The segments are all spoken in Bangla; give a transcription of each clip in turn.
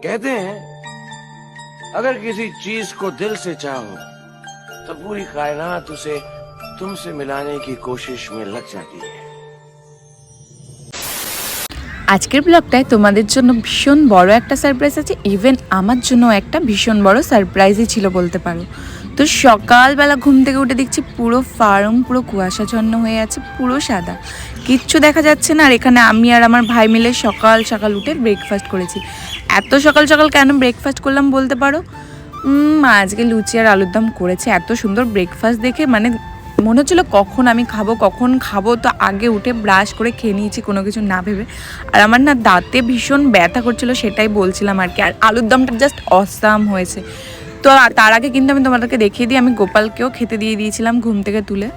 कहते हैं अगर किसी चीज को दिल से चाहो तो पूरी कायनात उसे तुमसे मिलाने की कोशिश में लग जाती है। আজকের ব্লগটায় তোমাদের জন্য ভীষণ বড় একটা সারপ্রাইজ আছে। ইভেন আমার জন্য একটা ভীষণ বড় সারপ্রাইজই ছিল বলতে পারো। তো সকালবেলা ঘুম থেকে উঠে দেখছি পুরো ফার্ম পুরো কুয়াশাচ্ছন্ন হয়ে আছে, পুরো সাদা, কিচ্ছু দেখা যাচ্ছে না। আর এখানে আমি আর আমার ভাই মিলে সকাল সকাল উঠে ব্রেকফাস্ট করেছি। এত সকাল সকাল কেন ব্রেকফাস্ট করলাম বলতে পারো, আজকে লুচি আর আলুর দম করেছে। এত সুন্দর ব্রেকফাস্ট দেখে মানে মনে হচ্ছিলো কখন আমি খাবো, তো আগে উঠে ব্রাশ করে খেয়ে নিয়েছি কোনো কিছু না ভেবে। আর আমার না দাঁতে ভীষণ ব্যথা করছিল, সেটাই বলছিলাম আর কি। আর আলুর দমটা জাস্ট অসাম হয়েছে। তো তার আগে কিন্তু আমি তোমাদেরকে দেখিয়ে দিই, আমি গোপালকেও খেতে দিয়ে দিয়েছিলাম ঘুম থেকে তুলে।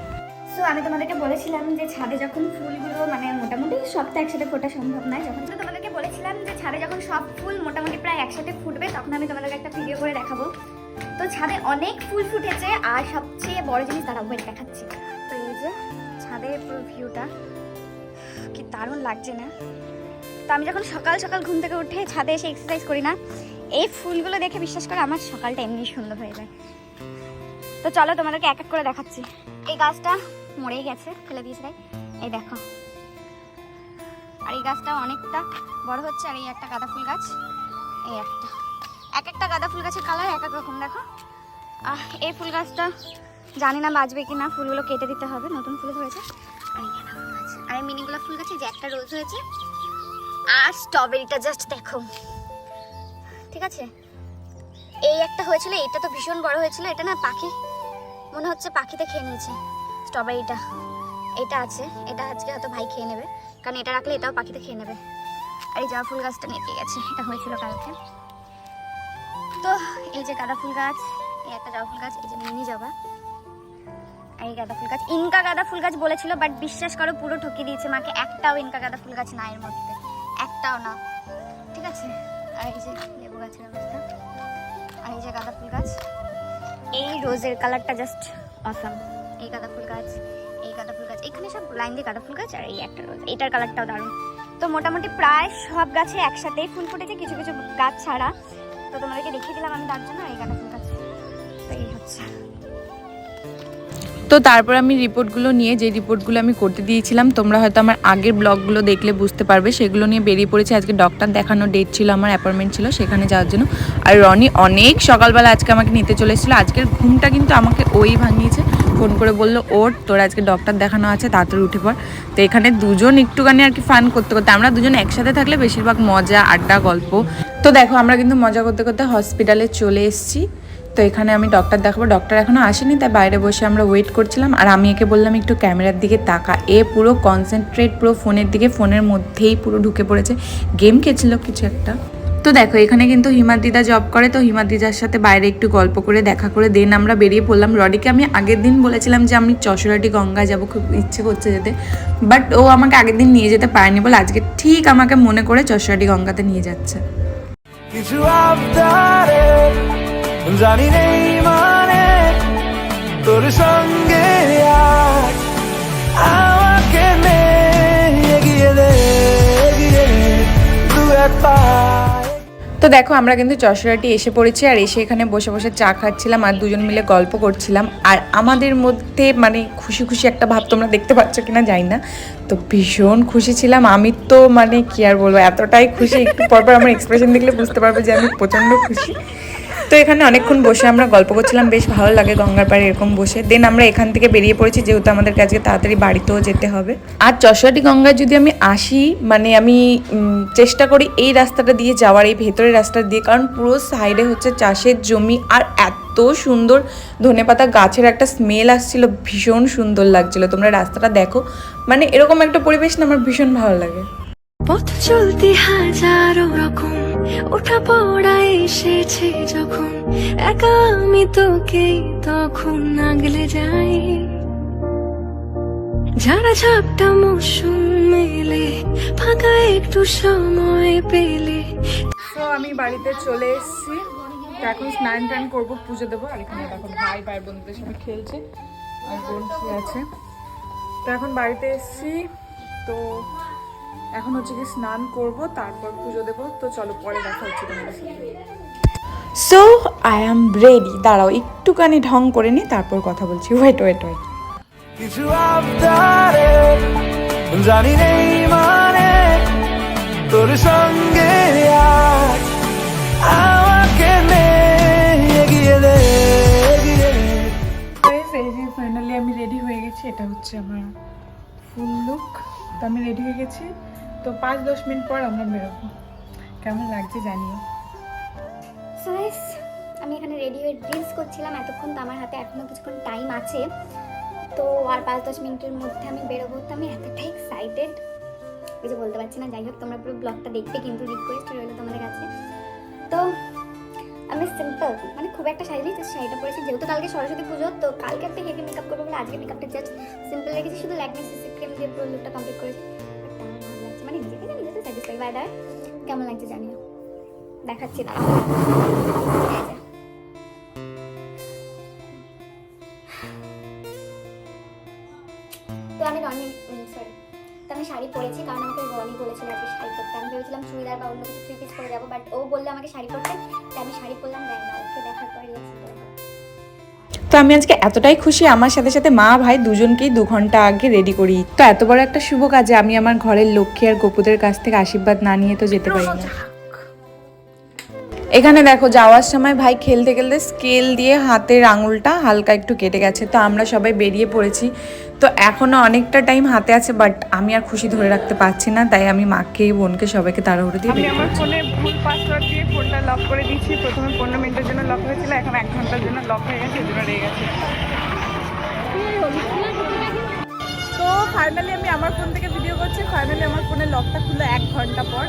সো আমি তোমাদেরকে বলেছিলাম যে ছাদে যখন ফুলগুলো মানে মোটামুটি সব তো একসাথে ফোটা সম্ভব নয়, যখন তো তোমাদেরকে বলেছিলাম যে ছাদে যখন সব ফুল মোটামুটি প্রায় একসাথে ফুটবে তখন আমি তোমাদেরকে একটা ভিডিও করে দেখাবো। তো ছাদে অনেক ফুল ফুটেছে আর সবচেয়ে বড় জিনিস দাঁড়াবো এটা দেখাচ্ছি। তো এই যে ছাদের পুরো ভিউটা কি দারুণ লাগছে না? তো আমি যখন সকাল সকাল ঘুম থেকে উঠে ছাদে এসে এক্সারসাইজ করি না, এই ফুলগুলো দেখে বিশ্বাস করে আমার সকালটা এমনি সুন্দর হয়ে যায়। তো চলো তোমাদেরকে এক এক করে দেখাচ্ছি। এই গাছটা মরেই গেছে, ফেলে দিয়েছে তাই, এই দেখো। আর এই গাছটা অনেকটা বড় হচ্ছে। আর এই একটা গাঁদা ফুল গাছ, এই এক একটা গাঁদা ফুল গাছের কালার এক এক রকম দেখো। আর এই ফুল গাছটা জানি না বাঁচবে কি না, ফুলগুলো কেটে দিতে হবে, নতুন ফুল ধরেছে। আর এই গাঁদা ফুল গাছ আর এই মিনি গোলাপ ফুল গাছে যে একটা রোজ হয়েছে। আর স্ট্রবেরিটা জাস্ট দেখো, ঠিক আছে। এই একটা হয়েছিল, এটা তো ভীষণ বড় হয়েছিল। এটা না পাখি মনে হচ্ছে পাখিতে খেয়ে নিয়েছে স্ট্রবেরিটা। এটা আছে, এটা আজকে হয়তো ভাই খেয়ে নেবে, কারণ এটা রাখলে এটাও পাখিতে খেয়ে নেবে। আর এই জবা ফুল গাছটা নেটে গেছে, এটা হয়েছিল কালকে। তো এই যে গাঁদা ফুল গাছ, এই একটা জবা ফুল গাছ, এই যে মিনি জবা, এই গাঁদা ফুল গাছ। ইনকা গাঁদা ফুল গাছ বলেছিল, বাট বিশ্বাস করো পুরো ঠকিয়ে দিয়েছে মাকে। একটাও ইনকা গাঁদা ফুল গাছ না এর মধ্যে, একটাও না, ঠিক আছে। আর এই যে লেবু গাছের অবস্থা। আর এই যে গাঁদা ফুল গাছ, এই রোজের কালারটা জাস্ট অসাম। এই গাঁদা ফুল গাছ, এই গাঁদা ফুল গাছ, এখানে সব লাইন দিয়ে গাঁদা ফুল গাছ। আর এই একটা রোজ, এটার কালারটাও দারুণ। তো মোটামুটি প্রায় সব গাছে একসাথেই ফুল ফুটেছে, কিছু কিছু গাছ ছাড়া। তো তোমাদেরকে দেখিয়ে দিলাম আমি তার জন্য। এই গাঁদা ফুল গাছ তো এই হচ্ছে। তো তারপর আমি রিপোর্টগুলো নিয়ে, যে রিপোর্টগুলো আমি করতে দিয়েছিলাম, তোমরা হয়তো আমার আগের ব্লগগুলো দেখলে বুঝতে পারবে, সেগুলো নিয়ে বেরিয়ে পড়েছি। আজকে ডক্টর দেখানোর ডেট ছিল, আমার অ্যাপয়েন্টমেন্ট ছিল সেখানে যাওয়ার জন্য। আর রনি অনেক সকালবেলা আজকে আমাকে নিতে চলে এসেছিলো। আজকের ঘুমটা কিন্তু আমাকে ওই ভাঙিয়েছে, ফোন করে বললো ওর তোর আজকে ডক্টর দেখানো আছে, তাড়াতাড়ি উঠে পড়। তো এখানে দুজন একটুখানি আর কি ফান করতে করতে, আমরা দুজন একসাথে থাকলে বেশিরভাগ মজা আড্ডা গল্প। তো দেখো আমরা কিন্তু মজা করতে করতে হসপিটালে চলে এসেছি। তো এখানে আমি ডক্টর দেখাবো, ডক্টর এখনও আসেনি, তাই বাইরে বসে আমরা ওয়েট করছিলাম। আর আমি একে বললাম একটু ক্যামেরার দিকে তাকা। এ পুরো কনসেন্ট্রেট পুরো ফোনের দিকে, ফোনের মধ্যেই পুরো ঢুকে পড়েছে, গেম খেলছিল কিছু একটা। তো দেখো এখানে কিন্তু হিমাদিদা জব করে, তো হিমাদিদার সাথে বাইরে একটু গল্প করে দেখা করে দেন আমরা বেরিয়ে পড়লাম। রডিকে আমি আগের দিন বলেছিলাম যে আমি চশরাটি গঙ্গা যাব, খুব ইচ্ছে করছে যেতে, বাট ও আমাকে আগের দিন নিয়ে যেতে পারেনি বলে আজকে ঠিক আমাকে মনে করে চশরাটি গঙ্গাতে নিয়ে যাচ্ছে। কিছু আবদারে জানি নেই মানে তোর সঙ্গে আমাকে এগিয়ে দে দু এক পা। তো দেখো আমরা কিন্তু চশরাটি এসে পড়েছি, আর এসে এখানে বসে বসে চা খাচ্ছিলাম আর দুজন মিলে গল্প করছিলাম। আর আমাদের মধ্যে মানে খুশি খুশি একটা ভাব, তোমরা দেখতে পাচ্ছ কিনা জানি না, তো ভীষণ খুশি ছিলাম আমি। তো মানে কি আর বলবো, এতটাই খুশি, একটু পরপর আমার এক্সপ্রেশন দেখলে বুঝতে পারবে যে আমি প্রচণ্ড খুশি। তো এখানে অনেকক্ষণ বসে আমরা গল্প করছিলাম, বেশ ভালো লাগে গঙ্গার পাড়ে এরকম বসে। দেন আমরা এখান থেকে বেরিয়ে পড়েছি, যেহেতু আমাদের কাছে তাড়াতাড়ি বাড়িতেও যেতে হবে। আর চশরাটি গঙ্গায় যদি আমি আসি, মানে আমি চেষ্টা করি এই রাস্তাটা দিয়ে যাওয়ার, এই ভেতরের রাস্তা দিয়ে, কারণ পুরো সাইডে হচ্ছে চাষের জমি। আর এত সুন্দর ধনেপাতা গাছের একটা স্মেল আসছিল, ভীষণ সুন্দর লাগছিল। তোমরা রাস্তাটা দেখো, মানে এরকম একটা পরিবেশ না আমার ভীষণ ভালো লাগে। পথ চলতে হাজারো রকম ওঠা পড়া এসেছে যখন, একা আমি তোকে তখন আগলে যাই। ঝাড়া ঝাপটা মৌসুম মেলে, ফাঁকা একটু সময় পেলে। তো আমি বাড়িতে চলে এসেছি, তো এখন স্নান টান করবো, পুজো দেবো। আর এখানে দেখো ভাই বোনদের সাথে খেলছে, আর বোন শুয়ে আছে। তো এখন বাড়িতে এসেছি, তো এখন হচ্ছে কি স্নান করব, তারপর পুজো দেবো। তো চলো পরে দেখা হচ্ছে তোমাদের সাথে। So I am ready. দাঁড়াও একটুখানি ঢং করে নি, তারপর কথা বলছি। Wait wait wait. কিছু আবদারে জানি নেই মানে তোর সঙ্গে আজ আমাকে নে এগিয়ে দে এগিয়ে দে। এই যে ফাইনালি আমি রেডি হয়ে গেছি। এটা হচ্ছে আমার ফুল লুক। তো আমি রেডি হয়ে গেছি। তো 5-10 মিনিট পর আমরা বেরোবো। কেমন লাগছে জানিও। সো গাইস, আমি এখানে রেডি হয়ে রিলস করছিলাম এতক্ষণ। তো আমার হাতে এখনো কিছুক্ষণ টাইম আছে, তো আর 5-10 মিনিটের মধ্যে আমি বেরোবো। তো আমি এতটাই এক্সাইটেড, কিছু বলতে পারছি না। যাই হোক, তোমরা পুরো ব্লগটা দেখবে, কিন্তু রিকোয়েস্ট রইলো তোমাদের কাছে। তো আমি সিম্পল, মানে খুব একটা শাড়ি নেই, জাস্ট শাড়িটা পরেছি। যেহেতু কালকে সরস্বতী পুজো, তো কালকে একটা হেভি মেকআপ করবো বলে আজকে মেকআপটা জাস্ট সিম্পল রেখেছি। শুধু ল্যাকমি সিসি ক্রিম দিয়ে পুরো লুকটা কমপ্লিট করেছি। ভালো লাগছে, মানে নিজে থেকে নিজে তো স্যাটিসফাই। বাই দাঁড়ায় কেমন লাগছে জানিও, দেখাচ্ছি দাঁড়াও। তো আমি আমি শাড়ি পরেছি, কারণ আমাকে রনি বলেছিল আজকে শাড়ি পরতে। আমি ভেবেছিলাম চুড়িদার বা অন্য কিছু 3 পিস পরে যাবো, বাট ও বললো আমাকে শাড়ি পরতে, তাই আমি শাড়ি পরলাম। ওকে দেখার পর রিয়াকশন করবো। তো আমি আজকে এতটাই খুশি, আমার সাথে সাথে মা ভাই দুজনকেই 2 ঘন্টা আগে রেডি করি। তো এত বড় একটা শুভ কাজে আমি আমার ঘরের লক্ষ্মী আর গোপুদের কাছ থেকে আশীর্বাদ না নিয়ে তো যেতে পারি না। এখানে দেখো যাওয়ার সময় ভাই খেলতে খেলতে স্কেল দিয়ে হাতের আঙুলটা হালকা একটু কেটে গেছে। তো আমরা সবাই বেরিয়ে পড়েছি। তো এখনও অনেকটা টাইম হাতে আছে, বাট আমি আর খুশি ধরে রাখতে পারছি না, তাই আমি মাকে বোনকে সবাইকে তাড়াহুড়ো দিয়ে আমি আমার ফোনে ভুল পাসওয়ার্ড দিয়ে ফোনটা লক করে দিয়েছি। প্রথমে 15 মিনিটের জন্য লক হয়েছিল, এখন 1 ঘন্টার জন্য লক হয়ে গেছে, এজন্য রেগে গেছে। তো ফাইনালি আমি আমার ফোন থেকে ভিডিও করছি। ফাইনালি আমার ফোনের লকটা খুলে 1 ঘন্টা পর।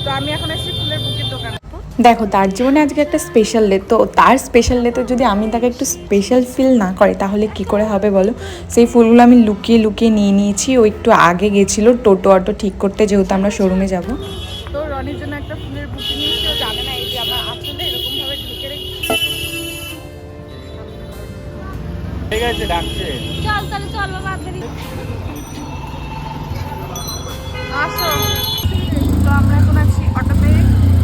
তো আমি এখন এসেছি ফুলের বুকের দোকানে। দেখো তার জীবনে আজকে একটা স্পেশাল ডে। তো তার স্পেশাল ডেতে যদি আমি তাকে একটু স্পেশাল ফিল না করে তাহলে কি করে হবে বলো। সেই ফুলগুলো আমি লুকিয়ে লুকিয়ে নিয়ে নিয়েছি। ও একটু আগে গেছিলো টোটো অটো ঠিক করতে, যেহেতু আমরা শোরুমে যাব। তো রনির জন্য একটা ফুলের বুকে নিয়েছি। ও জানে না এই যে আমার আসলে এরকমভাবে ঢুকে রেখেছি। ঠিক আছে, ডাকছে। চল তাহলে, চল বাবা আপনি আসো। তো আমরা এখন আছি অটোতে,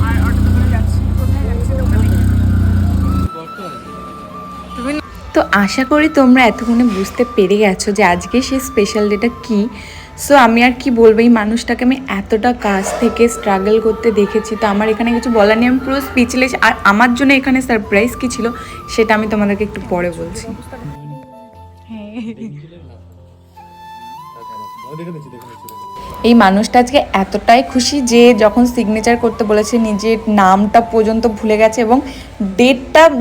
আর অটোতে করে যাচ্ছি। কোথায় যাচ্ছি তোমরা দেখে। তো আশা করি তোমরা এতক্ষণে বুঝতে পেরে গেছো যে আজকে সেই স্পেশাল ডেটা কী। সো আমি আর কি বলবো, এই মানুষটাকে আমি এতটা কাছ থেকে স্ট্রাগল করতে দেখেছি। তো আমার এখানে কিছু বলার নেই, আমি পুরো স্পিচলেস। আর আমার জন্য এখানে সারপ্রাইজ কী ছিল সেটা আমি তোমাদেরকে একটু পরে বলছি। এই মানুষটা আজকে এতটাই খুশি যে যখন সিগনেচার করতে বলেছে নিজের নামটা পর্যন্ত ভুলে গেছে, এবং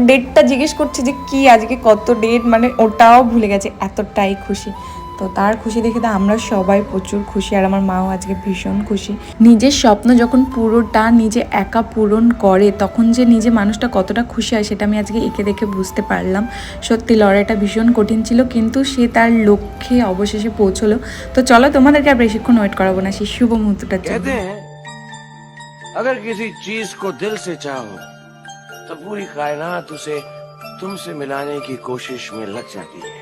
ডেটটা জিজ্ঞেস করছে যে কি আজকে কত ডেট, মানে ওটাও ভুলে গেছে, এতটাই খুশি। তো তার খুশি দেখে তো আমরা সবাই প্রচুর খুশি, আর আমার মাও আজকে ভীষণ খুশি। নিজের স্বপ্ন যখন পুরোটা নিজে একা পূরণ করে তখন যে নিজে মানুষটা কতটা খুশি হয় সেটা আমি আজকে একে দেখে বুঝতে পারলাম। সত্যি লড়াইটা ভীষণ কঠিন ছিল, কিন্তু সে তার লক্ষ্যে অবশেষে পৌঁছলো। তো চলো তোমাদেরকে আর বেশিক্ষণ ওয়েট করাবো না সেই শুভ মুহূর্তটার জন্য। कहते हैं अगर किसी चीज को दिल से चाहो तो पूरी कायनात उसे तुमसे मिलाने की कोशिश में लग जाती है।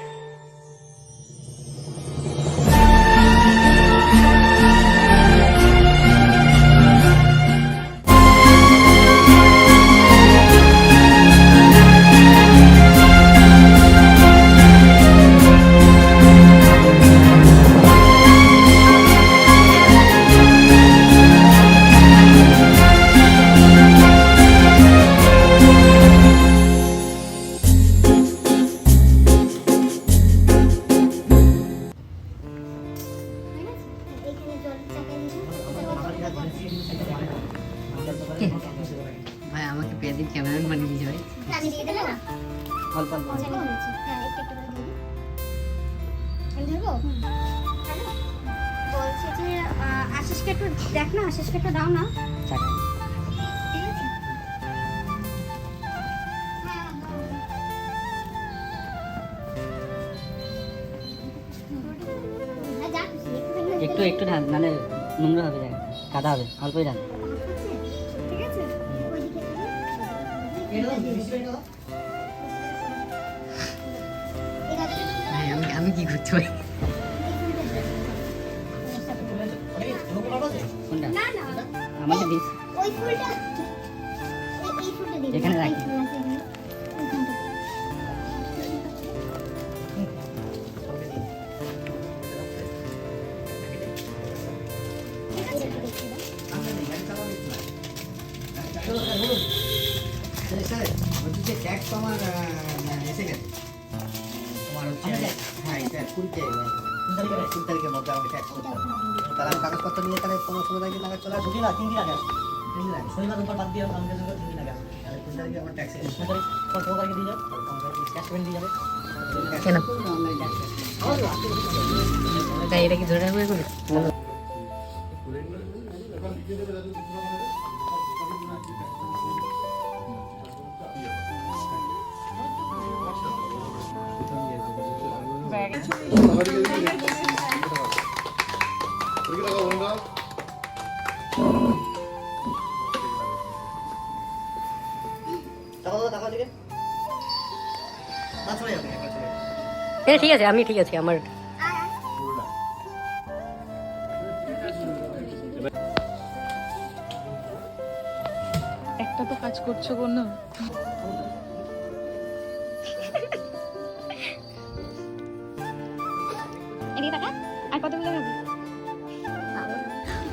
ভাই আমাকে পেদিন ক্যামেরাম্যান বানিয়ে দিয়েছে ভাই। আমি দিয়ে দেবো না, অল্প অল্প হ্যাঁ একটু একটু করে দিয়ে দিই। আমি ধরবো। বলছি যে আশিসকে একটু দেখ না, আশিসকে একটু দাও না। ঠিক আছে। একটু একটু ঢাল, নাহলে নোংরা হবে, জায়গা কাদা হবে, অল্পই ঢাল। ঠিক আছে। ভাই আমি কি করছি ভাই? এখানে রাখি। ট্যাক্স আমার এসে গেছে তোমার হচ্ছে হ্যাঁ এটা 20 তারিখের মধ্যে আমাকে ট্যাক্স করতে হবে। তাহলে আমি কাগজপত্র নিয়ে তাহলে 15-16 তারিখে নাগাদ চলে আসবো। 3 দিন আগে শনিবার উপর বাদ দিয়ে আমাকে 3 দিন আগে তাহলে 3 তারিখে আমার ট্যাক্স এসে 3 তারিখ পর 4 তারিখে দিয়ে যাও, ক্যাশ পেমেন্ট দিয়ে যাবে। কেন তাই এটা কি ধরে রাখবে করে? ঠিক আছে, আমি ঠিক আছে আমার একটা তো কাজ করছো কোনো। এদিকে তাকা, আর কতগুলো হবে?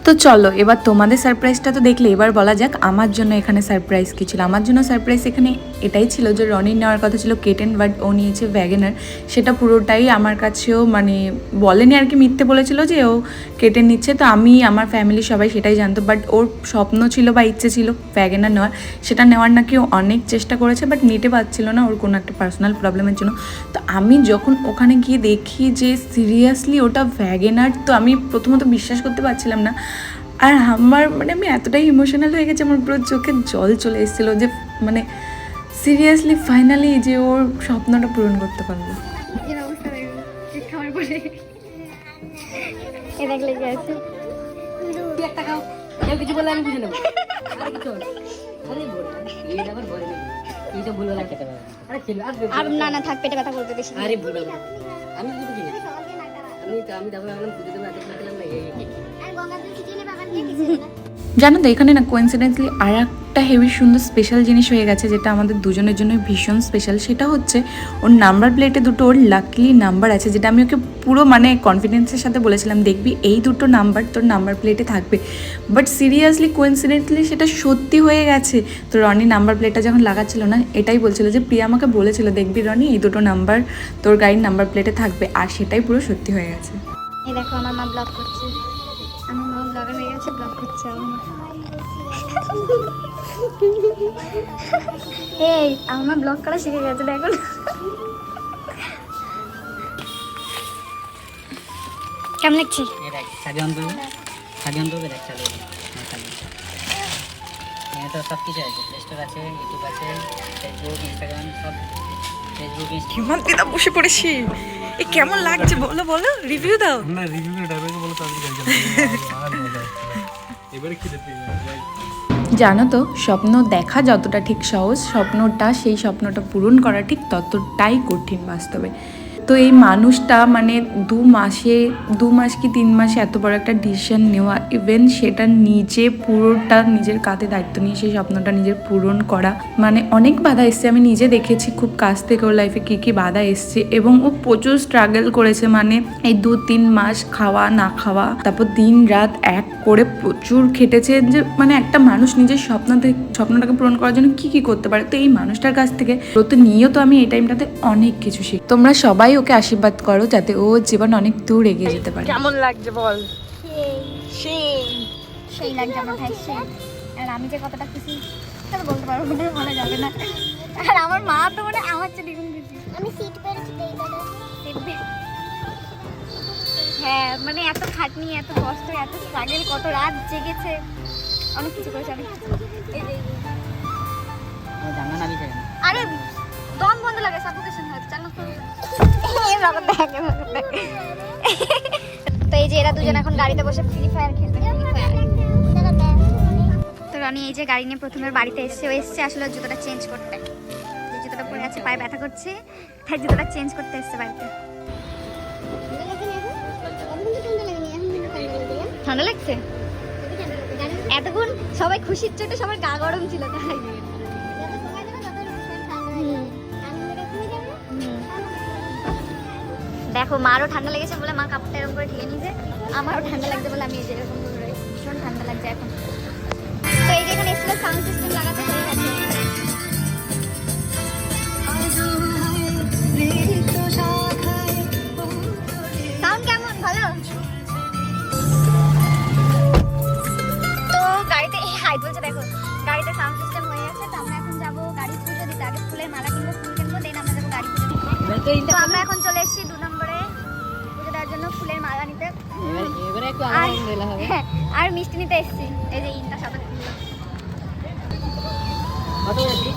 তো চলো এবার তোমাদের সারপ্রাইজটা তো দেখলে, এবার বলা যাক আমার জন্য এখানে সারপ্রাইজ কী ছিল। আমার জন্য সারপ্রাইজ এখানে এটাই ছিল যে রনির নেওয়ার কথা ছিল কেটেন, বাট ও নিয়েছে ভ্যাগেনার। সেটা পুরোটাই আমার কাছেও মানে বলেনি আর কি, মিথ্যে বলেছিল যে ও কেটেন নিচ্ছে। তো আমি আমার ফ্যামিলি সবাই সেটাই জানতো, বাট ওর স্বপ্ন ছিল বা ইচ্ছে ছিল ভ্যাগেনার নেওয়ার। সেটা নেওয়ার নাকি ও অনেক চেষ্টা করেছে, বাট নিতে পারছিল না ওর কোনো একটা পার্সোনাল প্রবলেমের জন্য। তো আমি যখন ওখানে গিয়ে দেখি যে সিরিয়াসলি ওটা ভ্যাগেনার, তো আমি প্রথমত বিশ্বাস করতে পারছিলাম না। আর আমার মানে আমি এতটাই ইমোশনাল হয়ে গেছি, আমার পুরো চোখে জল চলে এসেছিলো যে মানে সিরিয়াসলি ফাইনালি যে ওর স্বপ্নটা পূরণ করতে পারলো। এর অবস্থা দেখো, ঠিক খাওয়ার পরে এ দেখলে কি আছে? তুই একটা খাও, কেউ কিছু বললে আমি বুঝে নেবো। আর কিছু হবে আরে বড় এই আবার বড় নেই, এই তো ভুল হলে খেতে পারে। আরে খেলো আর না না থাক, পেটে ব্যথা করবে বেশি। আরে ভুল হবে আমি কিছু বুঝি না। আমি তারপরে ভাবলাম বুঝে দেবো, এত খেলাম না আর গঙ্গাধর ছিটিয়ে নেবে, আবার দিয়ে দিচ্ছে না। জানো তো এখানে না কোইন্সিডেন্টলি আর একটা হেভি সুন্দর স্পেশাল জিনিস হয়ে গেছে, যেটা আমাদের দুজনের জন্য ভীষণ স্পেশাল। সেটা হচ্ছে ওর নাম্বার প্লেটে দুটো ওর লাকলি নাম্বার আছে, যেটা আমি ওকে পুরো মানে কনফিডেন্সের সাথে বলেছিলাম দেখবি এই দুটো নাম্বার তোর নাম্বার প্লেটে থাকবে। বাট সিরিয়াসলি কোইন্সিডেন্টলি সেটা সত্যি হয়ে গেছে। তো রনি নাম্বার প্লেটটা যখন লাগাচ্ছিল না, এটাই বলছিল যে প্রিয়া আমাকে বলেছিল দেখবি রনি এই দুটো নাম্বার তোর গাড়ির নাম্বার প্লেটে থাকবে, আর সেটাই পুরো সত্যি হয়ে গেছে। এই দেখো আমার মা ব্লগ করছে, আমার মা ব্লগার হয়ে গেছে, ব্লগ করছে আমার মা। এই আমার মা ব্লগ করা শিখে গেছে, দেখো না কেমন লাগছে? এই দেখ শাড়ি অন করবে, শাড়ি অন করবে, দেখ চালু হবে। এখানে তো সব কিছু আছে, প্লে স্টোর আছে, ইউটিউব আছে, ফেসবুক, ইনস্টাগ্রাম, সব। ফেসবুক, হিমন্ত দিদা বসে পড়েছি, এ কেমন লাগছে বলো বলো, রিভিউ দাও। না রিভিউ ডায়লগে বলো, তাহলে গাড়ি চালাবো এবারে খিদে পেয়ে যাবে। জানো তো স্বপ্ন দেখা যতটা ঠিক সহজ, স্বপ্নটা সেই স্বপ্নটা পূরণ করা ঠিক ততটাই কঠিন বাস্তবে। তো এই মানুষটা মানে 2 মাস কি 3 মাসে এত বড় একটা ডিসিশন নেওয়া, ইভেন সেটা নিজে পুরোটা নিজের কাঁধে দায়িত্ব নিয়ে সেই স্বপ্নটা নিজের পূরণ করা, মানে অনেক বাধা এসছে। আমি নিজে দেখেছি খুব কাছ থেকে ওর লাইফে কী কী বাধা এসছে, এবং ও প্রচুর স্ট্রাগল করেছে। মানে এই 2-3 মাস খাওয়া না খাওয়া, তারপর দিন রাত এক করে প্রচুর খেটেছে, যে মানে একটা মানুষ নিজের স্বপ্নটাকে পূরণ করার জন্য কি কি করতে পারে। তো এই মানুষটার কাছ থেকে প্রতিনিয়ত আমি এই টাইমটাতে অনেক কিছু শিখি। তোমরা সবাই ওকে আশীর্বাদ করো যাতে ও জীবন অনেক দূর এগিয়ে যেতে পারে। কেমন লাগছে বল? সেই লাগছে আমার ভাই, সেই। আর আমি যে কতটা খুশি তবে বলতে পারবো না, বলা যাবে না। আর আমার মা তো মানে আমার চেয়ে দ্বিগুণ খুশি। আমি সিট পেরেছি হ্যাঁ, মানে এত খাটনি, এত কষ্ট, এত স্ট্রাগল, কত রাত জেগেছে, অনেক কিছু করেছে, অনেক কিছু। এই যে জানা না বিষয় না। আরে দম বন্ধ লাগে, সাফোকেশন হয়, জানো তো। এই ব্লগ দেখে তো এই যে এরা দুজন এখন গাড়িতে বসে ফ্রি ফায়ার খেলবে। তো রনি এই যে গাড়ি নিয়ে প্রথমে বাড়িতে এসছে, ও এসছে আসলে জুতোটা চেঞ্জ করতে। যে জুতোটা পরে আছে পায়ে ব্যথা করছে, তাই জুতোটা চেঞ্জ করতে এসছে বাড়িতে। ঠান্ডা লাগছে এতক্ষণ, সবাই খুশির চোটে সবার গা গরম ছিল, তাই দেখো মারও ঠান্ডা লেগেছে বলে মা কাপড়টা এরকম করে ঢেকে নিয়েছে, আমারও ঠান্ডা লাগছে বলে আমি এই যে এরকম করে রয়েছি। ভীষণ ঠান্ডা লাগছে এখন। তো এই যে এখানে এসেছিল সাউন্ড সিস্টেম লাগাতে হয়ে গেছে। সাউন্ড কেমন? ভালো। তো গাড়িতে হাই বলছে, দেখো গাড়িতে সাউন্ড সিস্টেম হয়ে গেছে। তো আমরা এখন যাবো গাড়ি পুজো দিতে। আগে ফুলের মালা কিনবো, ফুল কিনবো, দেন আমরা যাবো গাড়ি পুজো দিতে। তো আমরা এখন চলে এসেছি 2 নম্বরে পুজো দেওয়ার জন্য ফুলের মালা নিতে। এবারে একটু আলাদা মেলা হবে। আর মিষ্টি নিতে এসেছি। এই যে ইনটা সাদা ফুল। কত বেশি?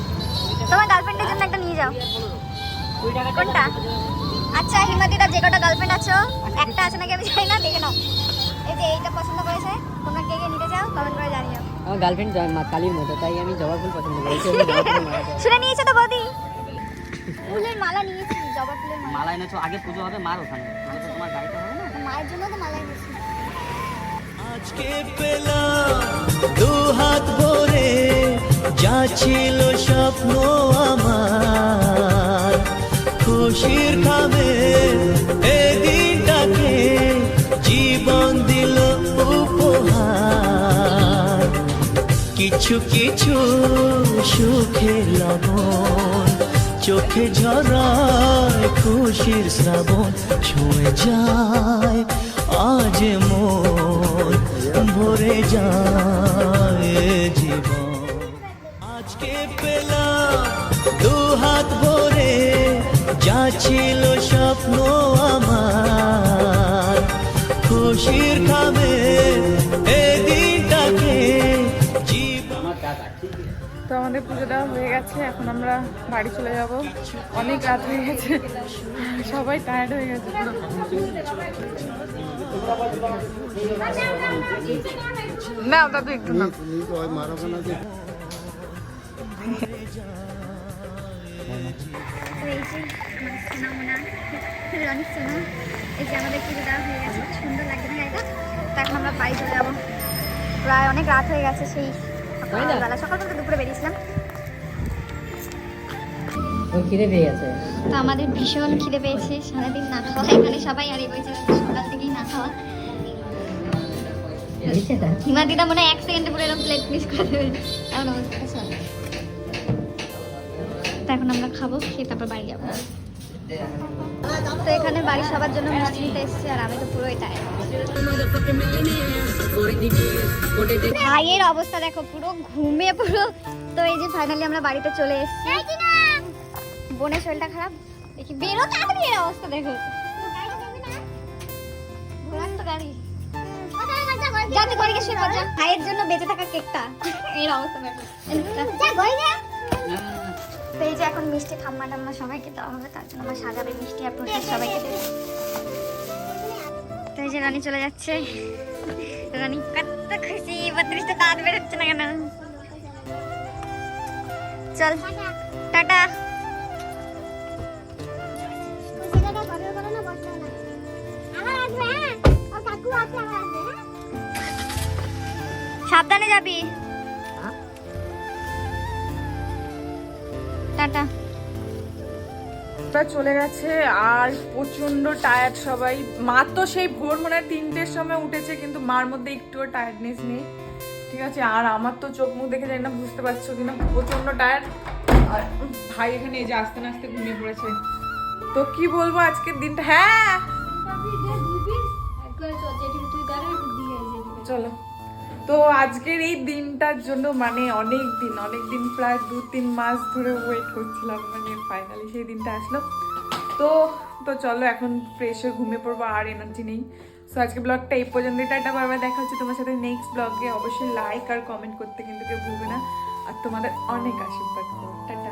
তোমার গার্লফ্রেন্ডের জন্য একটা নিয়ে যাও। 20 টাকা কোনটা? আচ্ছা হিমাদিদা যে কটা গার্লফ্রেন্ড আছো, একটা আছে নাকি আমি জানি না, দেখে নাও। এই যে এইটা পছন্দ করেছে, তোমরা কে কে নিতে চাও কমেন্ট করে জানিও। আমার গার্লফ্রেন্ড মা কালীর মতো, তাই আমি জবা ফুল পছন্দ করি। শুনে নিয়েছো তো বৌদি? ফুলের মালা নিয়েছি, জবা ফুলের মালা। মালা এনেছো, আগে পুজো হবে মার ওখানে, তাহলে তো তোমার গাড়িতে হবে না। মায়ের জন্য তো মালা এনেছি। আজকে পেলাম 2 হাত ভরে যা ছিল স্বপ্ন আমার, খুশির খাবে এই দিনটাকে জীবন দিল উপহার। কিছু কিছু সুখের লবণ চোখে ঝরায় খুশির শ্রাবণ, ছুঁয়ে যায় আজ মন, ভরে যায় জীবন। আজকে পেলাম 2 হাত ভরে যা ছিল স্বপ্ন আমার, খুশির খাবে এই দিনটাকে জীবন। তো আমাদের পুজো দেওয়া হয়ে গেছে, এখন আমরা বাড়ি চলে যাব। অনেক রাত হয়ে গেছে, সবাই টায়ার্ড হয়ে গেছে পুরো। না দাদু একটু না। তো এই যে সোনা মোনা, রনির সোনা, এই যে আমাদের পুজো দেওয়া হয়ে গেছে। সুন্দর লাগছে না গাড়িটা? তো এখন আমরা বাড়ি চলে যাবো। প্রায় অনেক রাত হয়ে গেছে, সেই সকালবেলা সকালবেলা দুপুরে বেরিয়েছিলাম। ওই খিদে পেয়ে গেছে। তো আমাদের ভীষণ খিদে পেয়েছে, সারাদিন না খাওয়া এখানে সবাই, আর এই বলছে সকাল থেকেই না খাওয়া। হিমা দিদা মনে হয় 1 সেকেন্ডে পুরো এরকম প্লেট মিস করে দেবে এমন অবস্থা। তো এখন আমরা খাবো, খেয়ে তারপর বাড়ি যাবো। তো এখানে বাড়ির সবার জন্য মিষ্টি নিতে এসেছি, আর আমি তো পুরোই টায়ার্ড। ভাইয়ের অবস্থা দেখো, পুরো ঘুমে পুরো। তো এই যে ফাইনালি আমরা বাড়িতে চলে এসেছি। বোনের শরীরটা খারাপ, দেখি বেরো তাড়াতাড়ি। এর অবস্থা দেখো, ঘোরান তো গাড়ি যাতে করে গেছে। ভাইয়ের জন্য বেঁচে থাকা কেকটা, এর অবস্থা দেখো। তো এই যে এখন মিষ্টি ঠাম্মা টাম্মা সবাইকে দেওয়া হবে, তার জন্য আমার সাজাবে মিষ্টি আর প্রসাদ সবাইকে দেবে। তো এই যে রানী চলে যাচ্ছে। রানী কত খুশি, 32টা দাঁত বেরোচ্ছে না কেন। চল টাটা। সাবধানে যাবি। টাটা। চলে গেছে, আর প্রচন্ড টায়ার্ড সবাই। মা তো সেই ভোর মনে হয় 3টের সময় উঠেছে, কিন্তু মার মধ্যে একটুও টায়ার্ডনেস নেই, ঠিক আছে। আর আমার তো চোখ মুখ দেখে জানি না বুঝতে পারছো কিনা, প্রচন্ড টায়ার্ড। আর ভাই এখানে এই যে আস্তে আস্তে ঘুমিয়ে পড়েছে। তো কি বলবো আজকের দিনটা। হ্যাঁ চলো। তো আজকের এই দিনটার জন্য মানে অনেক দিন প্রায় 2-3 মাস ধরে ওয়েট করছিলাম, মানে ফাইনালি সেই দিনটা আসলো। তো চলো এখন ফ্রেশ হয়ে ঘুমিয়ে পড়বো, আর এনার্জি নেই। সো আজকে ব্লগটা এই পর্যন্ত। টাটা, বারবার দেখা হচ্ছে তোমার সাথে নেক্সট ব্লগে। অবশ্যই লাইক আর কমেন্ট করতে কিন্তু কেউ ভুলবে না, আর তোমাদের অনেক আশীর্বাদ করো। টাটা।